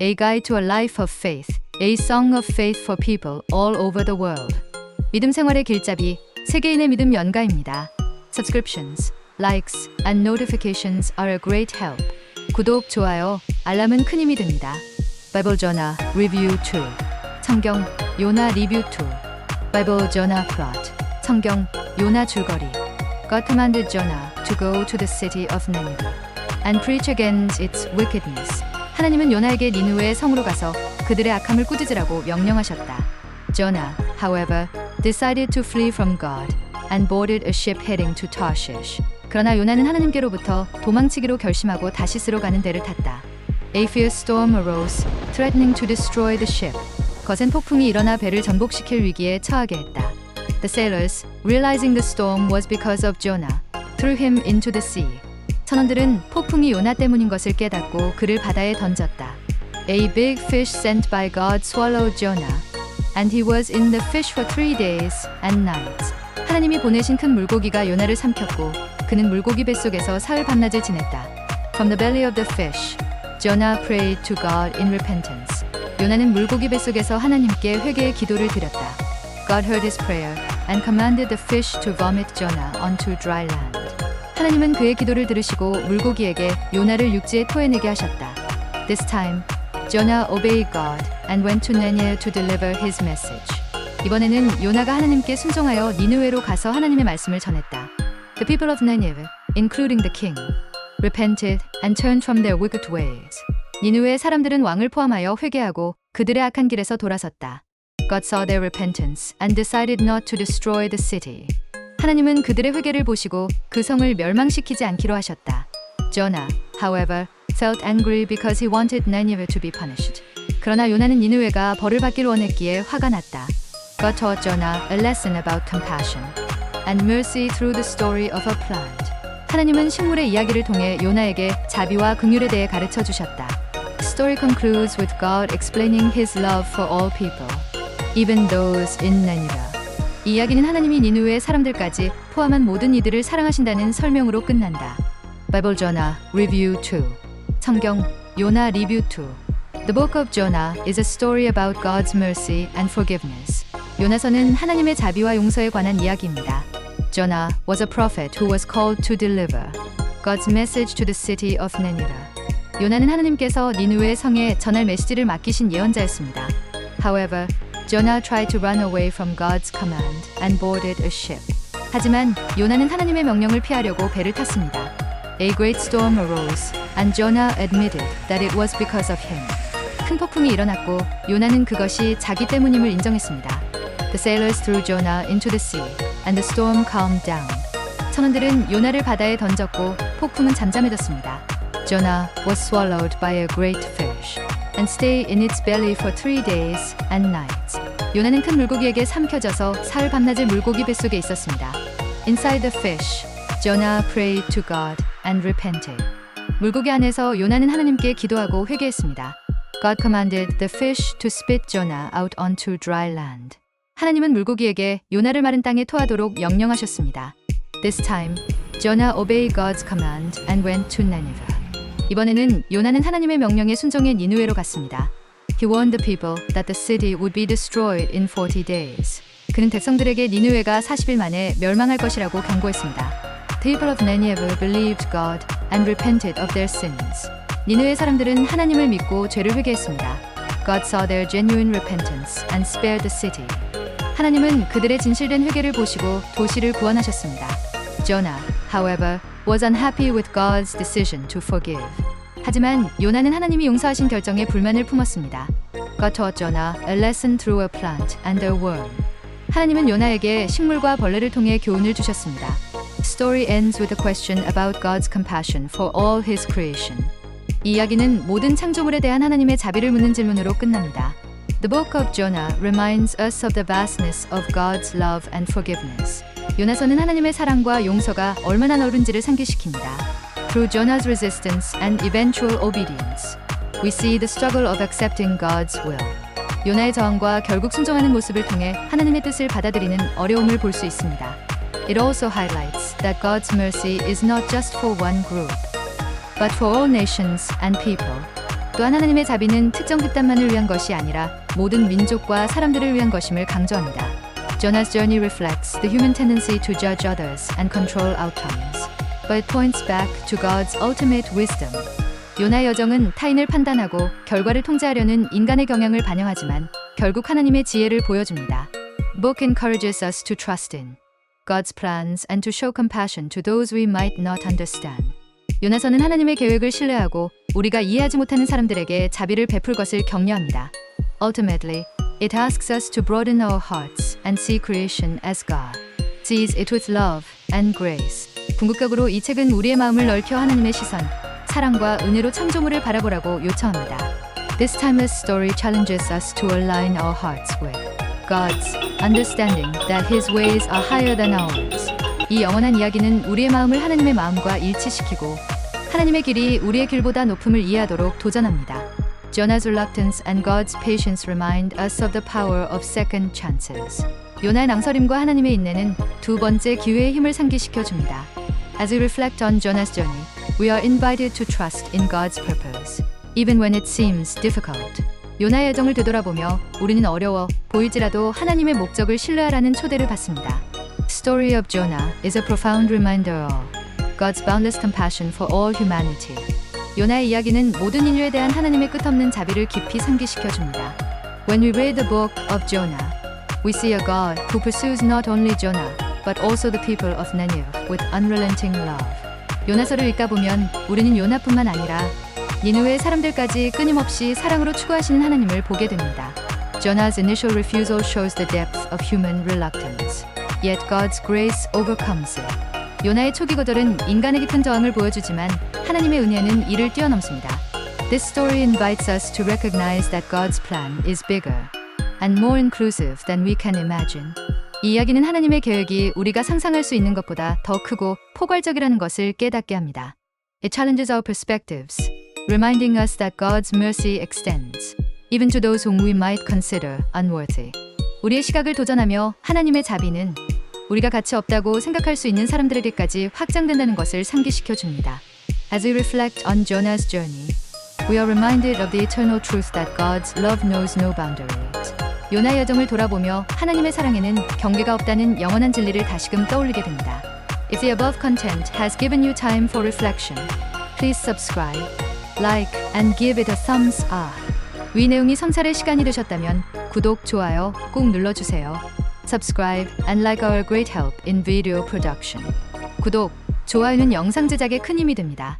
A Guide to a Life of Faith, A Song of Faith for People All Over the World. 믿음 생활의 길잡이, 세계인의 믿음 연가입니다. Subscriptions, likes, and notifications are a great help. 구독, 좋아요, 알람은 큰 힘이 됩니다. Bible Jonah Review 2. 성경 요나 리뷰 2. Bible Jonah Plot. 성경 요나 줄거리. God commanded Jonah to go to the city of Nineveh and preach against its wickedness. 하나님은 요나에게 니느웨의 성으로 가서 그들의 악함을 꾸짖으라고 명령하셨다. Jonah, however, decided to flee from God and boarded a ship heading to Tarshish. 그러나 요나는 하나님께로부터 도망치기로 결심하고 다시스로 가는 배를 탔다. A fierce storm arose, threatening to destroy the ship. 거센 폭풍이 일어나 배를 전복시킬 위기에 처하게 했다. The sailors, realizing the storm was because of Jonah, threw him into the sea. 선원들은 폭풍이 요나 때문인 것을 깨닫고 그를 바다에 던졌다. A big fish sent by God swallowed Jonah, and he was in the fish for 3 days and nights. 하나님이 보내신 큰 물고기가 요나를 삼켰고 그는 물고기 뱃속에서 사흘 밤낮을 지냈다. From the belly of the fish, Jonah prayed to God in repentance. 요나는 물고기 뱃속에서 하나님께 회개의 기도를 드렸다. God heard his prayer and commanded the fish to vomit Jonah onto dry land. 하나님은 그의 기도를 들으시고 물고기에게 요나를 육지에 토해내게 하셨다. This time, Jonah obeyed God and went to Nineveh to deliver his message. 이번에는 요나가 하나님께 순종하여 니느웨로 가서 하나님의 말씀을 전했다. The people of Nineveh, including the king, repented and turned from their wicked ways. 니느웨의 사람들은 왕을 포함하여 회개하고 그들의 악한 길에서 돌아섰다. God saw their repentance and decided not to destroy the city. 하나님은 그들의 회개를 보시고 그 성을 멸망시키지 않기로 하셨다. Jonah, however, felt angry because he wanted Nineveh to be punished. 그러나 요나는 니느웨가 벌을 받기를 원했기에 화가 났다. God taught Jonah a lesson about compassion and mercy through the story of a plant. 하나님은 식물의 이야기를 통해 요나에게 자비와 긍휼에 대해 가르쳐 주셨다. The story concludes with God explaining his love for all people, even those in Nineveh. 이 이야기는 하나님이 니느웨의 사람들까지 포함한 모든 이들을 사랑하신다는 설명으로 끝난다. Bible Jonah Review 2. 성경 요나 리뷰 2. The Book of Jonah is a story about God's mercy and forgiveness. 요나서는 하나님의 자비와 용서에 관한 이야기입니다. Jonah was a prophet who was called to deliver God's message to the city of Nineveh. 요나는 하나님께서 니느웨의 성에 전할 메시지를 맡기신 예언자였습니다. However, Jonah tried to run away from God's command and boarded a ship. 하지만 요나는 하나님의 명령을 피하려고 배를 탔습니다. A great storm arose, and Jonah admitted that it was because of him. 큰 폭풍이 일어났고 요나는 그것이 자기 때문임을 인정했습니다. The sailors threw Jonah into the sea, and the storm calmed down. 선원들은 요나를 바다에 던졌고 폭풍은 잠잠해졌습니다. Jonah was swallowed by a great fish and stayed in its belly for 3 days and nights. 요나는 큰 물고기에게 삼켜져서 사흘 밤낮을 물고기 뱃속에 있었습니다. Inside the fish, Jonah prayed to God and repented. 물고기 안에서 요나는 하나님께 기도하고 회개했습니다. God commanded the fish to spit Jonah out onto dry land. 하나님은 물고기에게 요나를 마른 땅에 토하도록 명령하셨습니다. This time, Jonah obeyed God's command and went to Nineveh. 이번에는 요나는 하나님의 명령에 순종해 니느웨로 갔습니다. He warned the people that the city would be destroyed in 40 days. 그는 백성들에게 니느웨가 40일 만에 멸망할 것이라고 경고했습니다. The people of Nineveh believed God and repented of their sins. 니느웨 사람들은 하나님을 믿고 죄를 회개했습니다. God saw their genuine repentance and spared the city. 하나님은 그들의 진실된 회개를 보시고 도시를 구원하셨습니다. Jonah, however, was unhappy with God's decision to forgive. 하지만 요나는 하나님이 용서하신 결정에 불만을 품었습니다. God taught Jonah a lesson through a plant and a worm. 하나님은 요나에게 식물과 벌레를 통해 교훈을 주셨습니다. The story ends with a question about God's compassion for all his creation. 이 이야기는 모든 창조물에 대한 하나님의 자비를 묻는 질문으로 끝납니다. The book of Jonah reminds us of the vastness of God's love and forgiveness. 요나서는 하나님의 사랑과 용서가 얼마나 넓은지를 상기시킵니다. Through Jonah's resistance and eventual obedience, we see the struggle of accepting God's will. 요나의 저항과 결국 순종하는 모습을 통해 하나님의 뜻을 받아들이는 어려움을 볼 수 있습니다. It also highlights that God's mercy is not just for one group, but for all nations and people. 또한 하나님의 자비는 특정 집단만을 위한 것이 아니라 모든 민족과 사람들을 위한 것임을 강조합니다. Jonah's journey reflects the human tendency to judge others and control outcomes, but it points back to God's ultimate wisdom. 요나의 여정은 타인을 판단하고 결과를 통제하려는 인간의 경향을 반영하지만 결국 하나님의 지혜를 보여줍니다. The book encourages us to trust in God's plans and to show compassion to those we might not understand. 요나서는 하나님의 계획을 신뢰하고 우리가 이해하지 못하는 사람들에게 자비를 베풀 것을 격려합니다. Ultimately, it asks us to broaden our hearts and see creation as God sees it with love and grace. 궁극적으로 이 책은 우리의 마음을 넓혀 하나님의 시선, 사랑과 은혜로 창조물을 바라보라고 요청합니다. This timeless story challenges us to align our hearts with God's understanding that His ways are higher than ours. 이 영원한 이야기는 우리의 마음을 하나님의 마음과 일치시키고 하나님의 길이 우리의 길보다 높음을 이해하도록 도전합니다. Jonah's reluctance and God's patience remind us of the power of second chances. 요나의 낭설임과 하나님의 인내는 두 번째 기회의 힘을 상기시켜 줍니다. As we reflect on Jonah's journey, we are invited to trust in God's purpose, even when it seems difficult. 요나의 여정을 되돌아보며 우리는 어려워 보일지라도 하나님의 목적을 신뢰하라는 초대를 받습니다. The story of Jonah is a profound reminder of God's boundless compassion for all humanity. 요나의 이야기는 모든 인류에 대한 하나님의 끝없는 자비를 깊이 상기시켜 줍니다. When we read the book of Jonah, we see a God who pursues not only Jonah, but also the people of Nineveh with unrelenting love. 요나서를 읽다 보면 우리는 요나뿐만 아니라 니느웨의 사람들까지 끊임없이 사랑으로 추구하시는 하나님을 보게 됩니다. Jonah's initial refusal shows the depth of human reluctance. Yet God's grace overcomes it. 요나의 초기 거절은 인간의 깊은 저항을 보여주지만 하나님의 은혜는 이를 뛰어넘습니다. This story invites us to recognize that God's plan is bigger and more inclusive than we can imagine. 이 이야기는 하나님의 계획이 우리가 상상할 수 있는 것보다 더 크고 포괄적이라는 것을 깨닫게 합니다. It challenges our perspectives, reminding us that God's mercy extends even to those whom we might consider unworthy. 우리의 시각을 도전하며 하나님의 자비는 우리가 가치 없다고 생각할 수 있는 사람들에게까지 확장된다는 것을 상기시켜 줍니다. As we reflect on Jonah's journey, we are reminded of the eternal truth that God's love knows no boundaries. 요나의 여정을 돌아보며 하나님의 사랑에는 경계가 없다는 영원한 진리를 다시금 떠올리게 됩니다. If the above content has given you time for reflection, please subscribe, like, and give it a thumbs up. 위 내용이 성찰의 시간이 되셨다면 구독, 좋아요 꼭 눌러주세요. Subscribe and like our great help in video production. 구독, 좋아요는 영상 제작에 큰 힘이 됩니다.